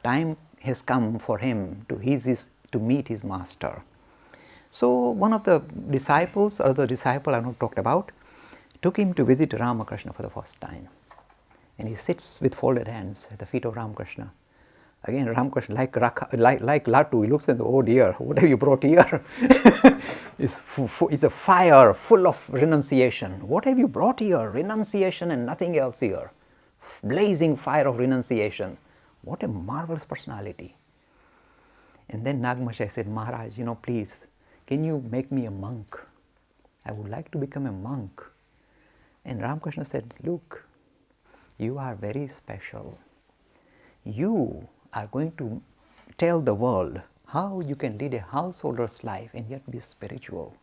time has come for him to meet his master. So one of the disciples, or the disciple I have not talked about, took him to visit Ramkrishna for the first time. And he sits with folded hands at the feet of Ramkrishna. Again, Ramkrishna, like Latu, he looks and, oh dear, what have you brought here? It's a fire full of renunciation. What have you brought here? Renunciation and nothing else here. Blazing fire of renunciation. What a marvelous personality. And then Nagmashai said, Maharaj, please, can you make me a monk? I would like to become a monk. And Ramkrishna said, look, you are very special. You are going to tell the world how you can lead a householder's life and yet be spiritual.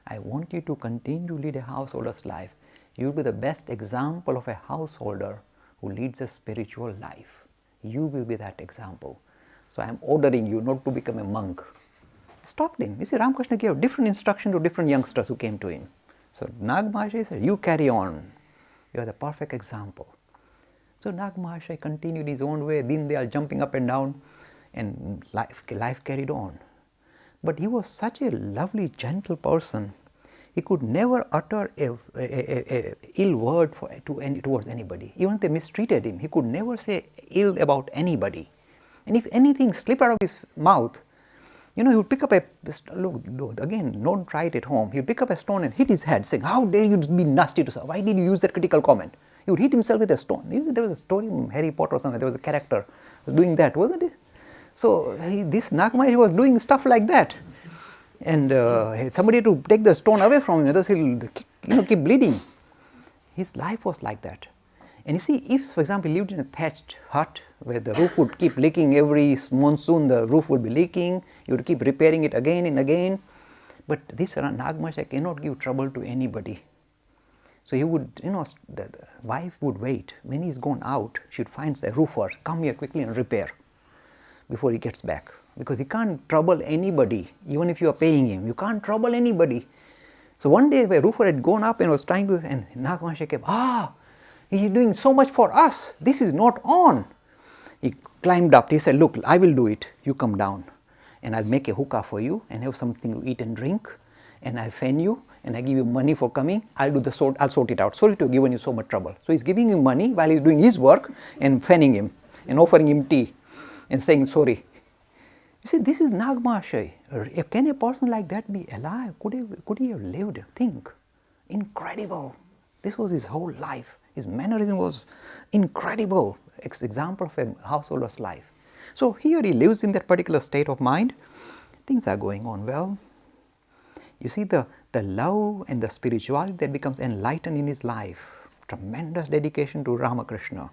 I want you to continue to lead a householder's life. You will be the best example of a householder who leads a spiritual life. You will be that example. So I am ordering you not to become a monk. Stopped him. You see, Ramkrishna gave different instruction to different youngsters who came to him. So Nag Mahashaya said, you carry on. You are the perfect example. So Nag Mahashaya continued his own way. Then they are jumping up and down, and life carried on. But he was such a lovely, gentle person. He could never utter a ill word towards anybody. Even if they mistreated him, he could never say ill about anybody. And if anything slipped out of his mouth, he would pick up look, again, don't try it at home. He would pick up a stone and hit his head, saying, how dare you be nasty to someone? Why did you use that critical comment? He would hit himself with a stone. There was a story in Harry Potter or something. There was a character who was doing that, wasn't it? So this Nagmahashaya was doing stuff like that. And somebody had to take the stone away from him, otherwise he'll keep bleeding. His life was like that. And you see, if, for example, he lived in a thatched hut where the roof would keep leaking every monsoon, the roof would be leaking, you would keep repairing it again and again. But this Nagmahashaya cannot give trouble to anybody. So he would, the wife would wait. When he's gone out, she would find the roofer, come here quickly and repair before he gets back. Because he can't trouble anybody, even if you are paying him. You can't trouble anybody. So one day, the roofer had gone up and was trying to, and Nagmahashaya came, he is doing so much for us. This is not on. He climbed up. He said, look, I will do it. You come down and I'll make a hookah for you and have something to eat and drink, and I'll fan you and I give you money for coming. I'll sort it out. Sorry to have given you so much trouble. So he's giving him money while he's doing his work and fanning him and offering him tea and saying sorry. You see, this is Nagmahashaya. Can a person like that be alive? Could he have lived? Think. Incredible. This was his whole life. His mannerism was incredible. Example of a householder's life. So here he lives in that particular state of mind. Things are going on well. You see the love and the spirituality that becomes enlightened in his life. Tremendous dedication to Ramakrishna.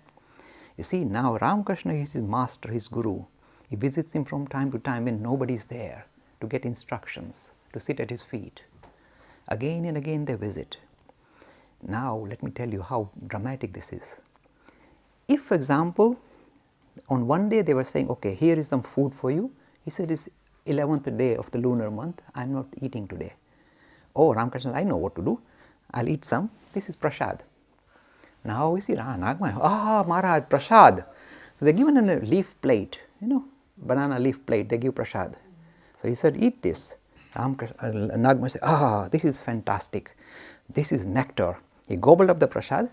You see, now Ramakrishna is his master, his guru. He visits him from time to time when nobody is there to get instructions, to sit at his feet. Again and again they visit. Now let me tell you how dramatic this is. If, for example, on one day they were saying, okay, here is some food for you. He said, it's 11th day of the lunar month, I am not eating today. Oh, Ramakrishna, I know what to do. I'll eat some. This is prasad. Now we see Nagmahashaya, Maharaj, prasad. So they're given a leaf plate, banana leaf plate, they give prasad. So he said, eat this. Nagmahashaya said, this is fantastic. This is nectar. He gobbled up the prasad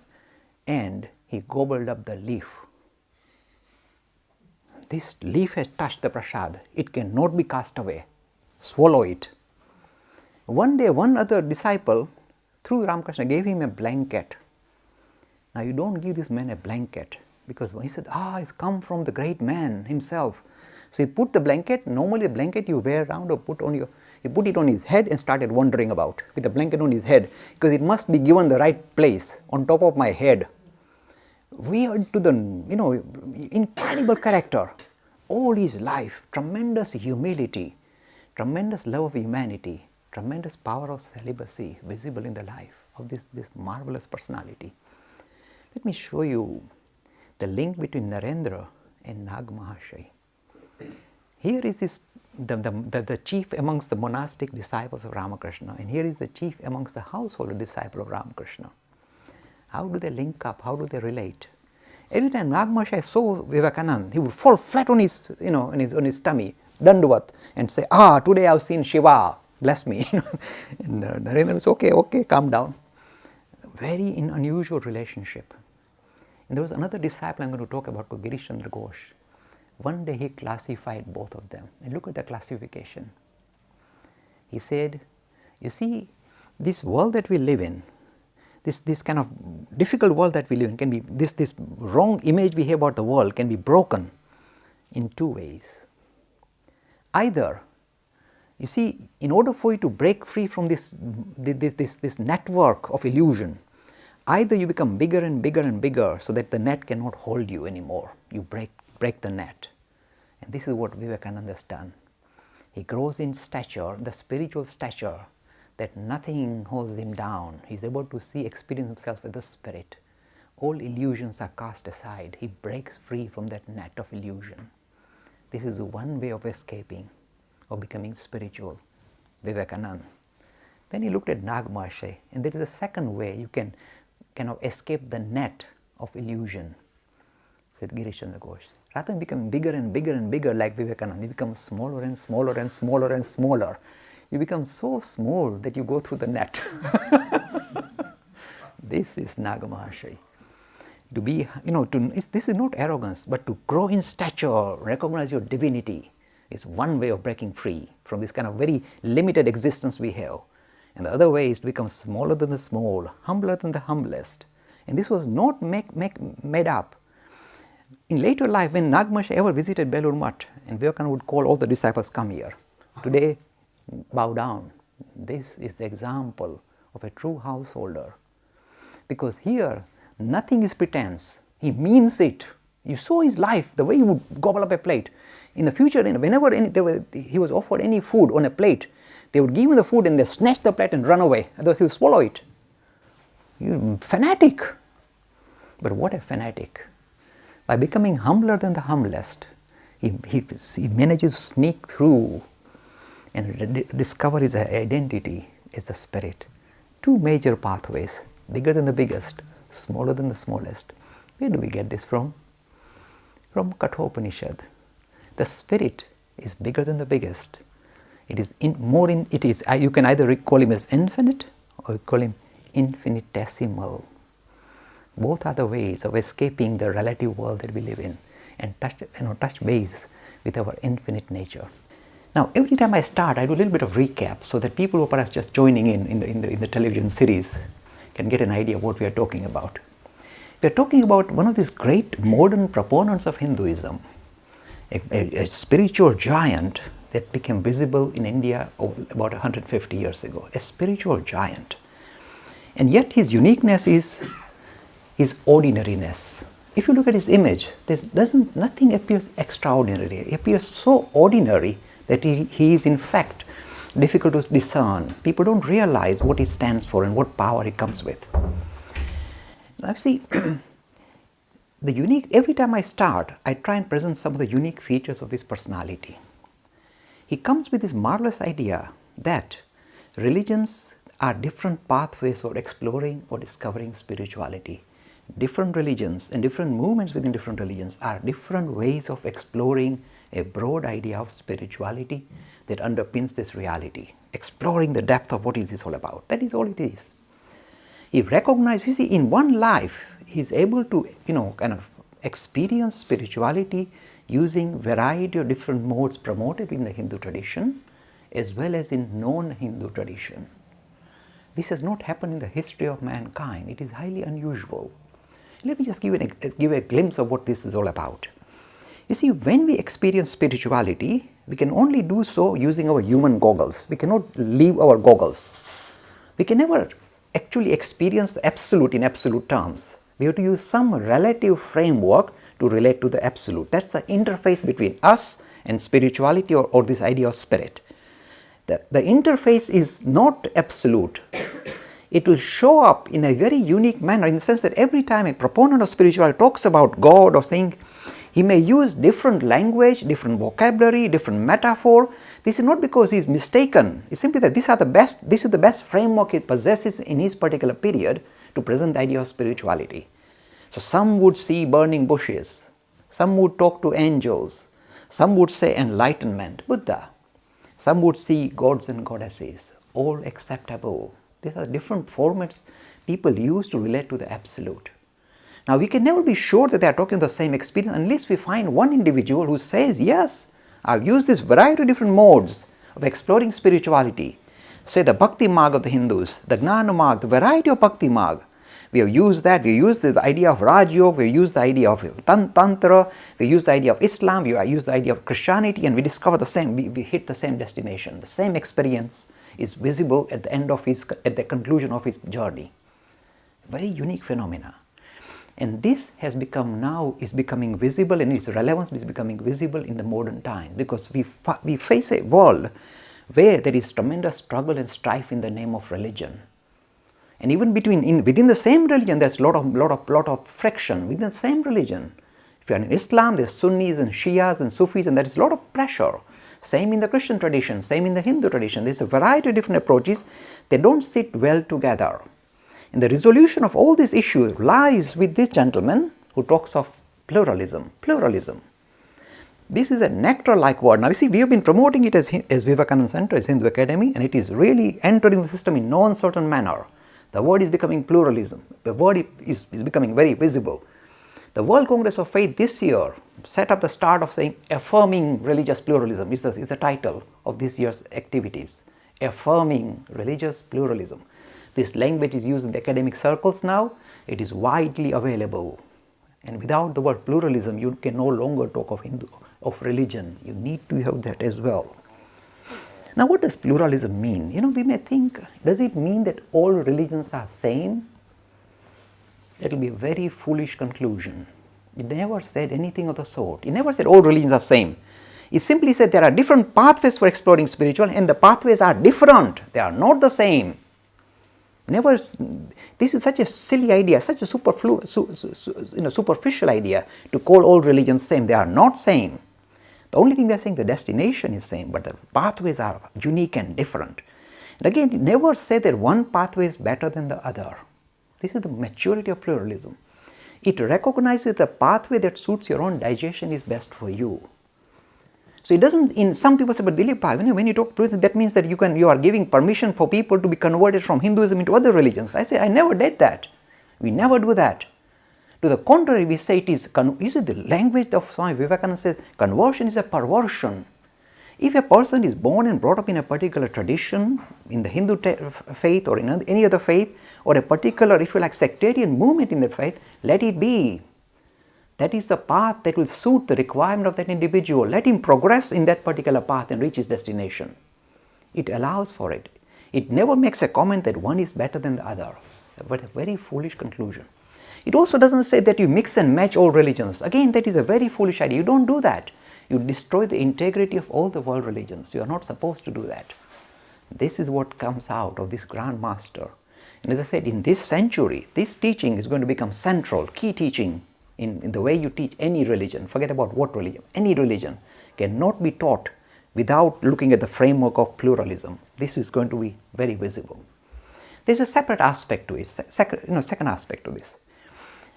and he gobbled up the leaf. This leaf has touched the prasad. It cannot be cast away. Swallow it. One day, one other disciple, through Ramakrishna, gave him a blanket. Now, you don't give this man a blanket, because when he said, it's come from the great man himself. So he put the blanket, normally the blanket you wear around or he put it on his head and started wandering about with the blanket on his head, because it must be given the right place, on top of my head. Weird to the, incredible character. All his life, tremendous humility, tremendous love of humanity, tremendous power of celibacy visible in the life of this marvelous personality. Let me show you the link between Narendra and Nagmahashaya. Here is this the chief amongst the monastic disciples of Ramakrishna, and here is the chief amongst the household disciple of Ramakrishna. How do they link up? How do they relate? Every time Nagmashai saw Vivekananda, he would fall flat on his, on his tummy, Dandavat, and say, today I've seen Shiva, bless me. And Narendra was, okay, calm down. Very unusual relationship. And there was another disciple I'm going to talk about called Girish Chandra Ghosh. One day he classified both of them. And look at the classification. He said, you see, this world that we live in, this kind of difficult world that we live in can be, this wrong image we have about the world can be broken in two ways. Either, you see, in order for you to break free from this network of illusion, either you become bigger and bigger and bigger so that the net cannot hold you anymore. You break the net. And this is what Vivekananda has done. He grows in stature, the spiritual stature, that nothing holds him down. He is able to experience himself as the spirit. All illusions are cast aside. He breaks free from that net of illusion. This is one way of escaping, of becoming spiritual, Vivekananda. Then he looked at Nagmashai, and there is a second way you can kind of escape the net of illusion, said Girish Chandra Ghosh. Rather than become bigger and bigger and bigger like Vivekananda, you become smaller and smaller and smaller and smaller. You become so small that you go through the net. This is Nagmashai. To be, this is not arrogance, but to grow in stature, recognize your divinity is one way of breaking free from this kind of very limited existence we have. And the other way is to become smaller than the small, humbler than the humblest. And this was not made up. In later life, when Nagmashai ever visited Belur Math, and Vivekananda would call all the disciples, come here. Today, bow down. This is the example of a true householder. Because here, nothing is pretense. He means it. You saw his life, the way he would gobble up a plate. In the future, whenever he was offered any food on a plate, they would give him the food and they snatch the plate and run away. Otherwise, he would swallow it. You're fanatic. But what a fanatic. By becoming humbler than the humblest, he manages to sneak through and discover his identity as the spirit. Two major pathways, bigger than the biggest, smaller than the smallest. Where do we get this from? From Kathopanishad. The spirit is bigger than the biggest. It is you can either call him as infinite or you call him infinitesimal. Both are the ways of escaping the relative world that we live in and touch base with our infinite nature. Now, every time I start, I do a little bit of recap so that people who are perhaps just joining in the television series can get an idea of what we are talking about. We are talking about one of these great modern proponents of Hinduism, a spiritual giant that became visible in India about 150 years ago, a spiritual giant. And yet his uniqueness is his ordinariness. If you look at his image, nothing appears extraordinary. It appears so ordinary that he is in fact difficult to discern. People don't realize what he stands for and what power he comes with. Now see, every time I start, I try and present some of the unique features of this personality. He comes with this marvelous idea that religions are different pathways for exploring or discovering spirituality. Different religions and different movements within different religions are different ways of exploring a broad idea of spirituality that underpins this reality, exploring the depth of what is this all about. That is all it is. He recognizes, you see, in one life, he is able to, kind of experience spirituality using variety of different modes promoted in the Hindu tradition as well as in non-Hindu tradition. This has not happened in the history of mankind. It is highly unusual. Let me just give a glimpse of what this is all about. You see, when we experience spirituality, we can only do so using our human goggles. We cannot leave our goggles. We can never actually experience the absolute in absolute terms. We have to use some relative framework to relate to the absolute. That's the interface between us and spirituality or this idea of spirit. The interface is not absolute. It will show up in a very unique manner in the sense that every time a proponent of spirituality talks about God or saying, he may use different language, different vocabulary, different metaphor. This is not because he is mistaken. It's simply that this is the best framework he possesses in his particular period to present the idea of spirituality. So some would see burning bushes, some would talk to angels, some would say enlightenment, Buddha. Some would see gods and goddesses, all acceptable. These are different formats people use to relate to the absolute. Now we can never be sure that they are talking the same experience unless we find one individual who says, yes, I've used this variety of different modes of exploring spirituality. Say the Bhakti Marg of the Hindus, the Gnana Marg, the variety of Bhakti Marg. We have used that, we used the idea of Raj Yoga, we used the idea of Tantra, we used the idea of Islam, we used the idea of Christianity, and we discover the same, we hit the same destination. The same experience is visible at the end of at the conclusion of his journey. Very unique phenomena. And this has become now, is becoming visible, and its relevance is becoming visible in the modern time, because we face a world where there is tremendous struggle and strife in the name of religion. And even within the same religion, there's a lot of friction within the same religion. If you are in Islam, there's Sunnis and Shias and Sufis, and there is a lot of pressure. Same in the Christian tradition, same in the Hindu tradition. There's a variety of different approaches. They don't sit well together. And the resolution of all these issues lies with this gentleman who talks of pluralism. Pluralism. This is a nectar-like word. Now you see, we have been promoting it as Vivekananda Center, as Hindu Academy, and it is really entering the system in no uncertain manner. The word is becoming pluralism. The word is becoming very visible. The World Congress of Faith this year set up the start of saying affirming religious pluralism is the title of this year's activities. Affirming religious pluralism. This language is used in the academic circles now. It is widely available. And without the word pluralism, you can no longer talk of religion. You need to have that as well. Now, what does pluralism mean? We may think, does it mean that all religions are same? That will be a very foolish conclusion. It never said anything of the sort. It never said all religions are same. It simply said there are different pathways for exploring spiritual, and the pathways are different. They are not the same. This is such a silly idea, such a superficial idea to call all religions same. They are not same. The only thing we are saying, the destination is same, but the pathways are unique and different. And again, it never said that one pathway is better than the other. This is the maturity of pluralism. It recognizes the pathway that suits your own digestion is best for you. So it doesn't, some people say, but Dilip, when you talk pluralism, that means that you are giving permission for people to be converted from Hinduism into other religions. I say, I never did that. We never do that. To the contrary, we say it is, you see, the language of Swami Vivekananda says, conversion is a perversion. If a person is born and brought up in a particular tradition, in the Hindu faith or in any other faith, or a particular, if you like, sectarian movement in the faith, let it be. That is the path that will suit the requirement of that individual. Let him progress in that particular path and reach his destination. It allows for it. It never makes a comment that one is better than the other, but a very foolish conclusion. It also doesn't say that you mix and match all religions. Again, that is a very foolish idea. You don't do that. You destroy the integrity of all the world religions. You are not supposed to do that. This is what comes out of this Grand Master. And as I said, in this century, this teaching is going to become central, key teaching in the way you teach any religion. Forget about what religion. Any religion cannot be taught without looking at the framework of pluralism. This is going to be very visible. There's a separate aspect to it, second aspect to this.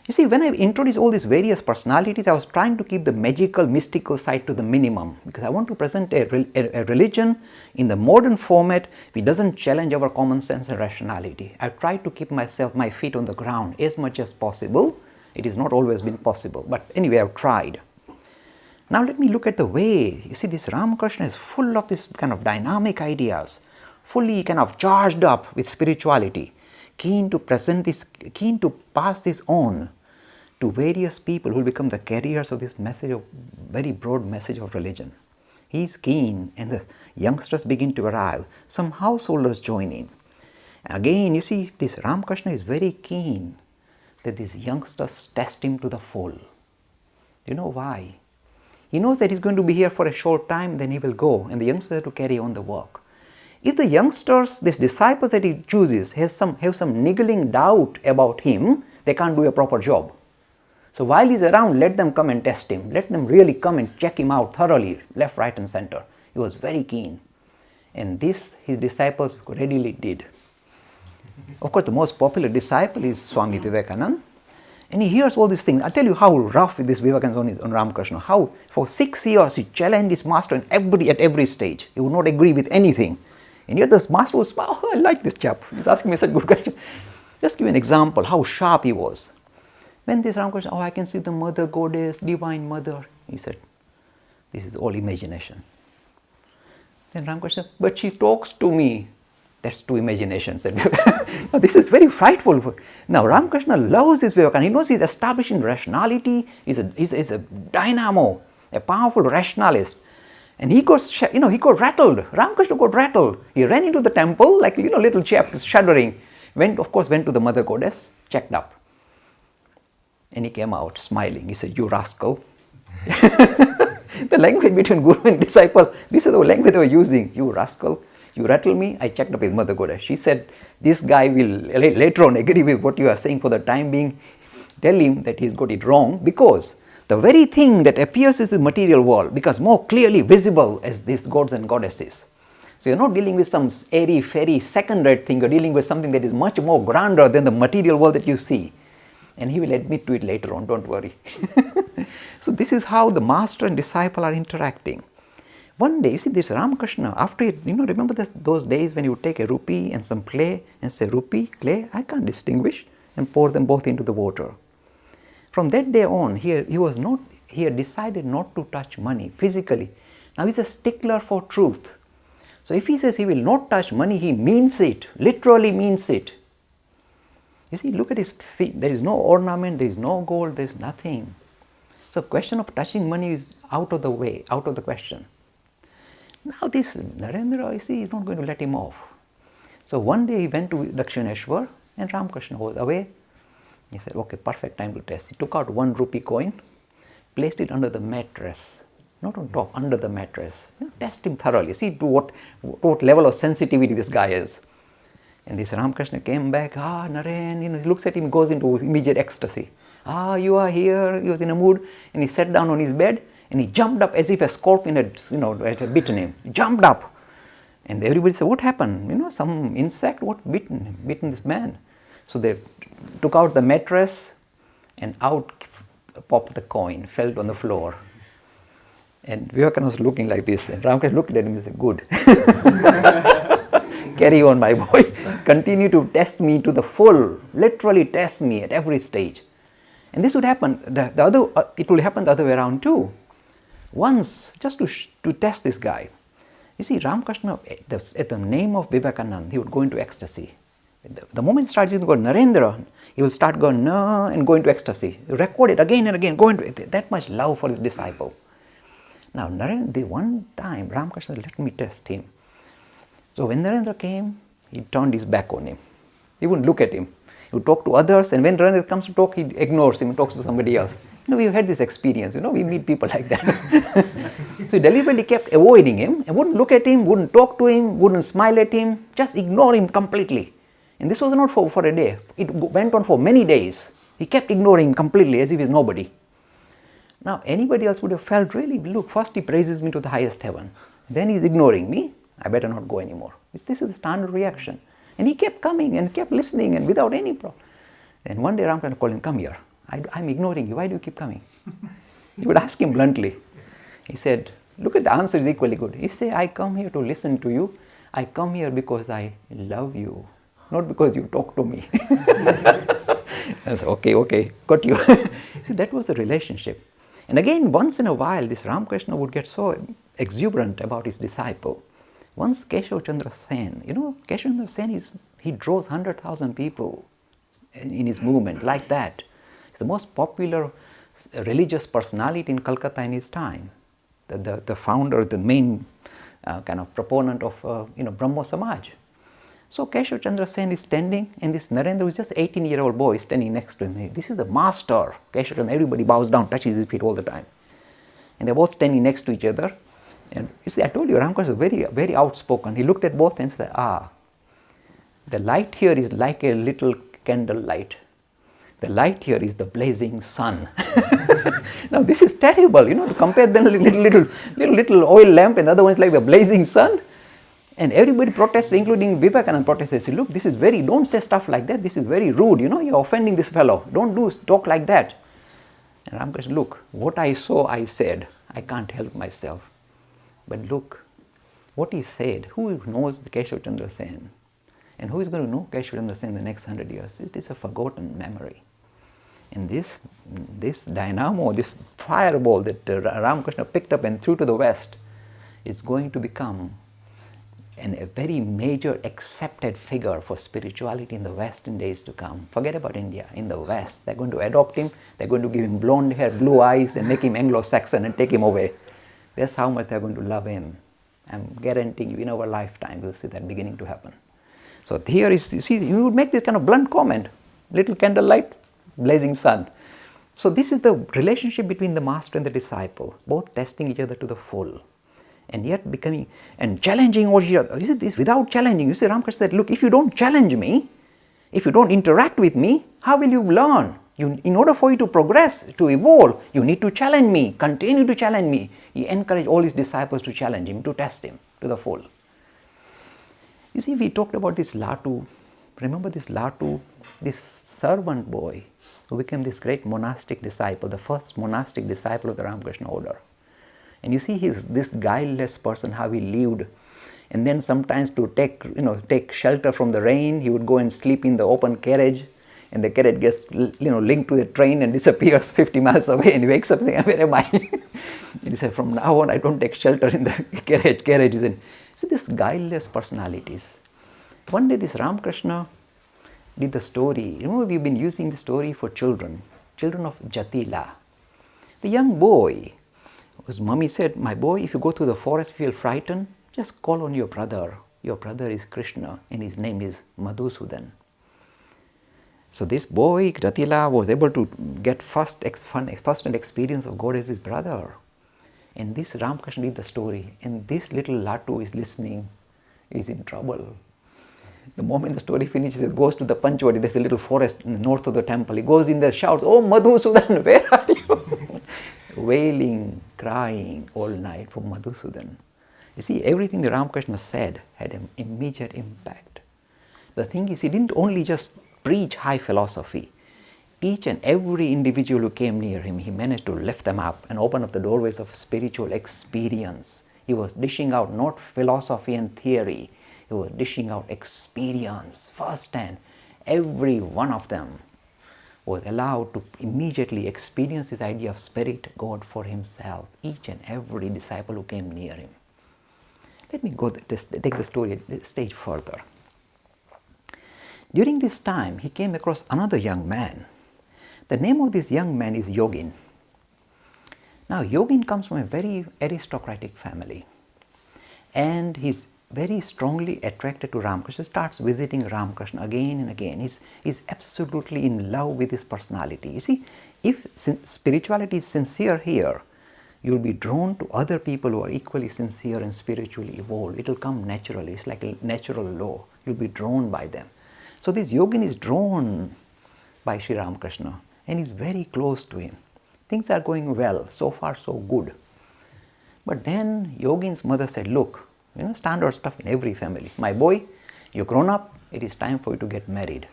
You see, when I introduced all these various personalities, I was trying to keep the magical, mystical side to the minimum, because I want to present a religion in the modern format which doesn't challenge our common sense and rationality. I've tried to keep my feet on the ground as much as possible. It has not always been possible, but anyway, I've tried. Now let me look at the way, you see, this Ramkrishna is full of this kind of dynamic ideas, fully kind of charged up with spirituality, keen to present this, keen to pass this on to various people who will become the carriers of this message of, very broad message of religion. He is keen, and the youngsters begin to arrive. Some householders join in. Again, you see, this Ramkrishna is very keen that these youngsters test him to the full. You know why? He knows that he's going to be here for a short time, then he will go, and the youngsters have to carry on the work. If the youngsters, these disciples that he chooses, have some niggling doubt about him, they can't do a proper job. So while he's around, let them come and test him. Let them really come and check him out thoroughly, left, right and center. He was very keen. And this his disciples readily did. Of course, the most popular disciple is Swami Vivekananda. And he hears all these things. I'll tell you how rough this Vivekananda is on Ramkrishna. How for 6 years he challenged his master at every stage. He would not agree with anything. And yet this master was, oh, I like this chap. He's asking me such good questions. Just give you an example how sharp he was. When this Ramkrishna, oh, I can see the mother goddess, divine mother. He said, this is all imagination. Then Ramkrishna, but she talks to me. That's too imagination, said Vivekananda. Now, this is very frightful. Now, Ramkrishna loves this Vivekananda. He knows he's establishing rationality. He's a dynamo, a powerful rationalist. And he got rattled. Ramkrishna got rattled. He ran into the temple like little chap shuddering. Went to the mother goddess, checked up. And he came out smiling. He said, you rascal. The language between guru and disciple, this is the language they were using. You rascal. You rattle me, I checked up with Mother Goddess. She said, this guy will later on agree with what you are saying. For the time being, tell him that he's got it wrong, because the very thing that appears as the material world becomes more clearly visible as these gods and goddesses. So you're not dealing with some airy, fairy, second-rate thing. You're dealing with something that is much more grander than the material world that you see. And he will admit to it later on, don't worry. So this is how the master and disciple are interacting. One day, you see this Ramkrishna, after it, remember those days when you would take a rupee and some clay and say, rupee, clay, I can't distinguish, and pour them both into the water. From that day on, he had decided not to touch money physically. Now he's a stickler for truth. So if he says he will not touch money, he means it, literally means it. You see, look at his feet. There is no ornament, there is no gold, there is nothing. So question of touching money is out of the way, out of the question. Now this Narendra, you see, is not going to let him off. So one day he went to Dakshineshwar and Ramkrishna was away. He said, okay, perfect time to test. He took out 1 rupee coin, placed it under the mattress, not on top, under the mattress. Test him thoroughly, see to what level of sensitivity this guy is. And this Ramkrishna came back, Naren, he looks at him, goes into immediate ecstasy. You are here, he was in a mood, and he sat down on his bed, and he jumped up as if a scorpion had bitten him. He jumped up. And everybody said, what happened? Some insect, what bitten this man? So they took out the mattress, and out popped the coin, fell on the floor. And Vivekananda was looking like this, and Ramkrishna looked at him and said, good. Carry on, my boy. Continue to test me to the full, literally test me at every stage. And this would happen, it will happen the other way around too. Once, just to test this guy, you see, Ramkrishna, at the name of Vivekananda, he would go into ecstasy. The moment he starts using the word Narendra, he will start going na and go into ecstasy. Record it again and again, go into it. That much love for his disciple. Now, Narendra, one time, Ramkrishna let me test him. So when Narendra came, he turned his back on him. He wouldn't look at him. He would talk to others, and when Narendra comes to talk, he ignores him and talks to somebody else. We've had this experience, we meet people like that. So he deliberately kept avoiding him, and wouldn't look at him, wouldn't talk to him, wouldn't smile at him, just ignore him completely. And this was not for a day. It went on for many days. He kept ignoring him completely as if he's nobody. Now, anybody else would have felt, really, look, first he praises me to the highest heaven. Then he's ignoring me. I better not go anymore. This is the standard reaction. And he kept coming and kept listening and without any problem. And one day Ramkrishna called him, come here. I'm ignoring you. Why do you keep coming? He would ask him bluntly. He said, look at the answer is equally good. He said, I come here to listen to you. I come here because I love you, not because you talk to me. I said, okay, got you. See, that was the relationship. And again, once in a while, this Ramkrishna would get so exuberant about his disciple. Once Keshav Chandra Sen, Keshav Chandra Sen, he draws 100,000 people in his movement like that. He's the most popular religious personality in Calcutta in his time. The founder, the main kind of proponent of Brahmo Samaj. So Keshav Chandra Sen is standing, and this Narendra, who's just 18-year-old boy, is standing next to him. Hey, this is the master. Keshav Chandra, everybody bows down, touches his feet all the time. And they're both standing next to each other. And you see, I told you, Ramkrishna is very, very outspoken. He looked at both and said, the light here is like a little candle light. The light here is the blazing sun. Now this is terrible, to compare them little oil lamp, and the other one is like the blazing sun. And everybody protested, including Vivekananda protested, said, look, this is very, don't say stuff like that, this is very rude, you're offending this fellow, don't talk like that. And Ramkrishna, look, what I saw, I said, I can't help myself. But look, what he said, who knows the Keshav Chandra Sen? And who is going to know Keshav Chandra Sen in the next 100 years? It is a forgotten memory. And this dynamo, this fireball that Ramakrishna picked up and threw to the West is going to become a very major accepted figure for spirituality in the West in days to come. Forget about India. In the West, they're going to adopt him, they're going to give him blonde hair, blue eyes, and make him Anglo-Saxon and take him away. That's how much they're going to love him. I'm guaranteeing you, in our lifetime, we'll see that beginning to happen. So here is, you see, you would make this kind of blunt comment, little candlelight, blazing sun. So this is the relationship between the master and the disciple, both testing each other to the full. And yet becoming, and challenging each other. You see, this without challenging. You see, Ramkrishna said, look, if you don't challenge me, if you don't interact with me, how will you learn? In order for you to progress, to evolve, you need to challenge me, continue to challenge me. He encouraged all his disciples to challenge him, to test him to the full. You see, we talked about this Latu. Remember this Latu, this servant boy who became this great monastic disciple, the first monastic disciple of the Ramakrishna order. And you see this guileless person, how he lived. And then sometimes to take shelter from the rain, he would go and sleep in the open carriage. And the carriage gets linked to the train and disappears 50 miles away. And he wakes up saying, where am I? And he said, from now on, I don't take shelter in the carriage. And see, these guileless personalities. One day this Ramakrishna did the story. Remember, we've been using the story for children of Jatila. The young boy, his mummy said, my boy, if you go through the forest, feel frightened, just call on your brother. Your brother is Krishna and his name is Madhusudan. So this boy, Jatila, was able to get first-hand experience of God as his brother. And this Ramakrishna did the story. And this little Latu is listening, is in trouble. The moment the story finishes, it goes to the Panchvati. There's a little forest in the north of the temple. He goes in there, shouts, oh Madhusudan, where are you? Wailing, crying all night for Madhusudan. You see, everything the Ramakrishna said had an immediate impact. The thing is, he didn't only just preach high philosophy. Each and every individual who came near him, he managed to lift them up and open up the doorways of spiritual experience. He was dishing out not philosophy and theory, he was dishing out experience firsthand. Every one of them was allowed to immediately experience this idea of spirit, God for himself, each and every disciple who came near him. Let me take the story a stage further. During this time, he came across another young man. The name of this young man is Yogin. Now, Yogin comes from a very aristocratic family, and he's very strongly attracted to Ramakrishna, starts visiting Ramakrishna again and again. He's absolutely in love with his personality. You see, if spirituality is sincere here, you'll be drawn to other people who are equally sincere and spiritually evolved. It'll come naturally. It's like a natural law. You'll be drawn by them. So this Yogin is drawn by Sri Ramakrishna and he's very close to him. Things are going well. So far, so good. But then Yogin's mother said, look, standard stuff in every family. My boy, you're grown up, it is time for you to get married.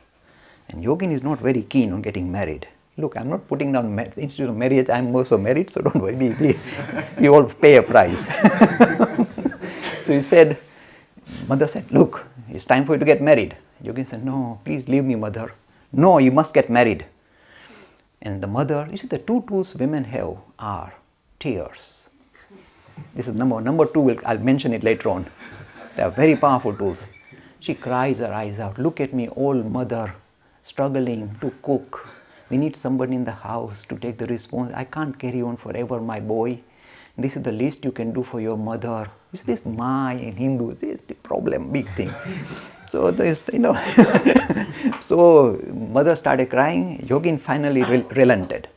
And Yogin is not very keen on getting married. Look, I'm not putting down the institute of marriage, I'm also married, so don't worry, we all pay a price. So he said, mother said, look, it's time for you to get married. Yogin said, no, please leave me, mother. No, you must get married. And the mother, you see, the two tools women have are tears. This is number two, I'll mention it later on. They are very powerful tools. She cries her eyes out, look at me, old mother, struggling to cook. We need somebody in the house to take the responsibility. I can't carry on forever, my boy. This is the least you can do for your mother. Is this my in Hindu? This is the problem, big thing. So there's, so mother started crying. Yogin finally relented.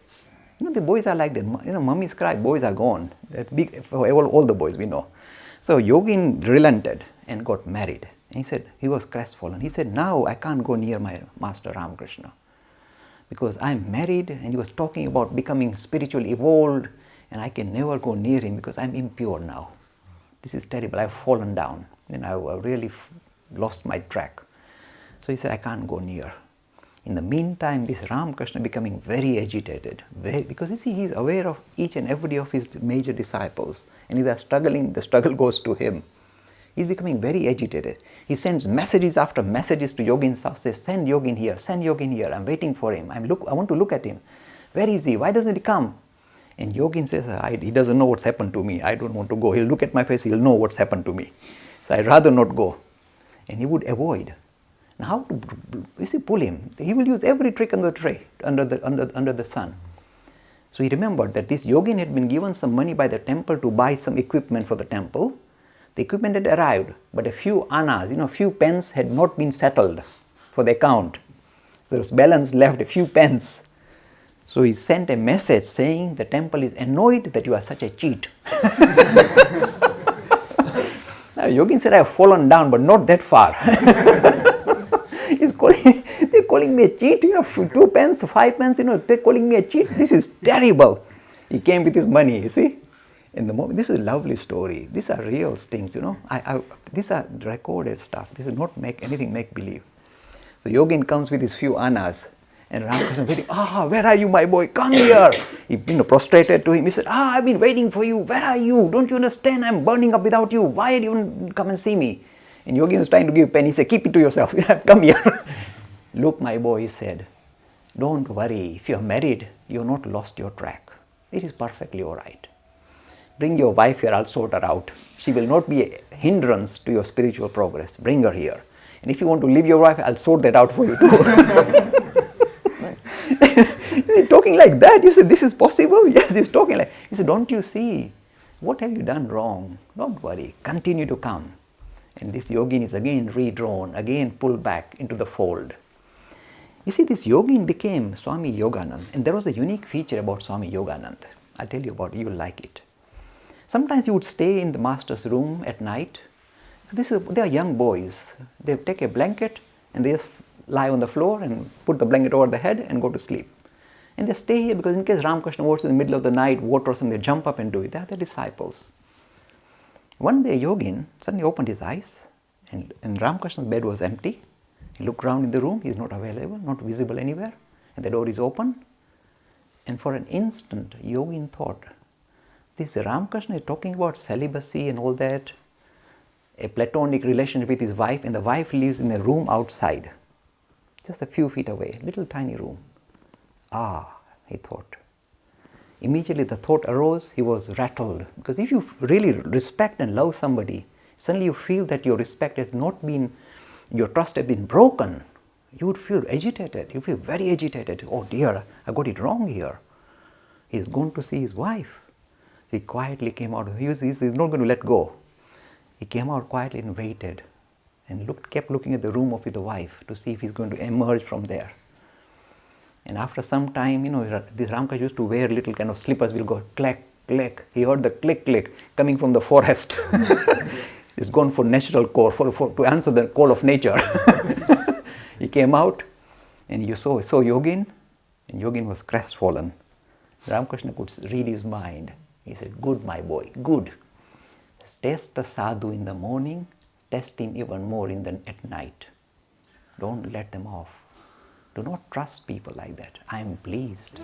The boys are like that. Mummies cry, boys are gone. That big for all the boys we know. So Yogin relented and got married. And he said, he was crestfallen. He said, now I can't go near my master Ramkrishna because I'm married, and he was talking about becoming spiritually evolved, and I can never go near him because I'm impure now. This is terrible. I've fallen down. Then I really lost my track. So he said, I can't go near. In the meantime, this Ramkrishna becoming very agitated, because you see, he's aware of each and every of his major disciples, and if they are struggling, the struggle goes to him. He's becoming very agitated. He sends messages after messages to Yogin's house, says, send Yogin here, send Yogin here, I'm waiting for him, I want to look at him. Where is he? Why doesn't he come? And Yogin says, he doesn't know what's happened to me, I don't want to go. He'll look at my face, he'll know what's happened to me. So I'd rather not go. And he would avoid. Now how to pull him? He will use every trick under the sun. So he remembered that this Yogin had been given some money by the temple to buy some equipment for the temple. The equipment had arrived, but a few annas, a few pence had not been settled for the account. So there was balance left, a few pence. So he sent a message saying the temple is annoyed that you are such a cheat. Now Yogin said, I have fallen down, but not that far. They're calling me a cheat, 2 pence, 5 pence, they're calling me a cheat. This is terrible. He came with his money, you see. In the moment, this is a lovely story. These are real things, these are recorded stuff. This is not anything make-believe. So Yogin comes with his few annas, and Ramkrishna waiting, where are you, my boy? Come here. He prostrated to him. He said, I've been waiting for you. Where are you? Don't you understand? I'm burning up without you. Why did you come and see me? And Yogin was trying to give a pen. He said, keep it to yourself. Come here. Look, my boy, he said, don't worry. If you're married, you've not lost your track. It is perfectly all right. Bring your wife here, I'll sort her out. She will not be a hindrance to your spiritual progress. Bring her here. And if you want to leave your wife, I'll sort that out for you too. He's talking like that. You said, this is possible? Yes, he's talking like, he said, don't you see? What have you done wrong? Don't worry. Continue to come. And this Yogin is again redrawn, again pulled back into the fold. You see, this Yogin became Swami Yoganand. And there was a unique feature about Swami Yoganand. I'll tell you about it. You'll like it. Sometimes he would stay in the master's room at night. They are young boys. They take a blanket and they just lie on the floor and put the blanket over the head and go to sleep. And they stay here because in case Ramkrishna wants in the middle of the night, water or something, they jump up and do it. They are the disciples. One day Yogin suddenly opened his eyes and Ramkrishna's bed was empty. He looked around in the room, he is not available, not visible anywhere, and the door is open. And for an instant, Yogin thought, this Ramkrishna is talking about celibacy and all that, a platonic relationship with his wife, and the wife lives in a room outside, just a few feet away, little tiny room. He thought. Immediately the thought arose, he was rattled, because if you really respect and love somebody, suddenly you feel that your respect has not been, your trust has been broken. You would feel agitated, you feel very agitated. Oh dear, I got it wrong here. He's going to see his wife. He quietly came out. He's not going to let go. He came out quietly and waited and kept looking at the room of the wife to see if he's going to emerge from there. And after some time, this Ramkrishna used to wear little kind of slippers, will go click, click. He heard the click, click coming from the forest. He's gone for natural call, to answer the call of nature. He came out and you saw Yogin, and Yogin was crestfallen. Ramkrishna could read his mind. He said, good, my boy, good. Test the sadhu in the morning, test him even more at night. Don't let them off. Do not trust people like that. I am pleased.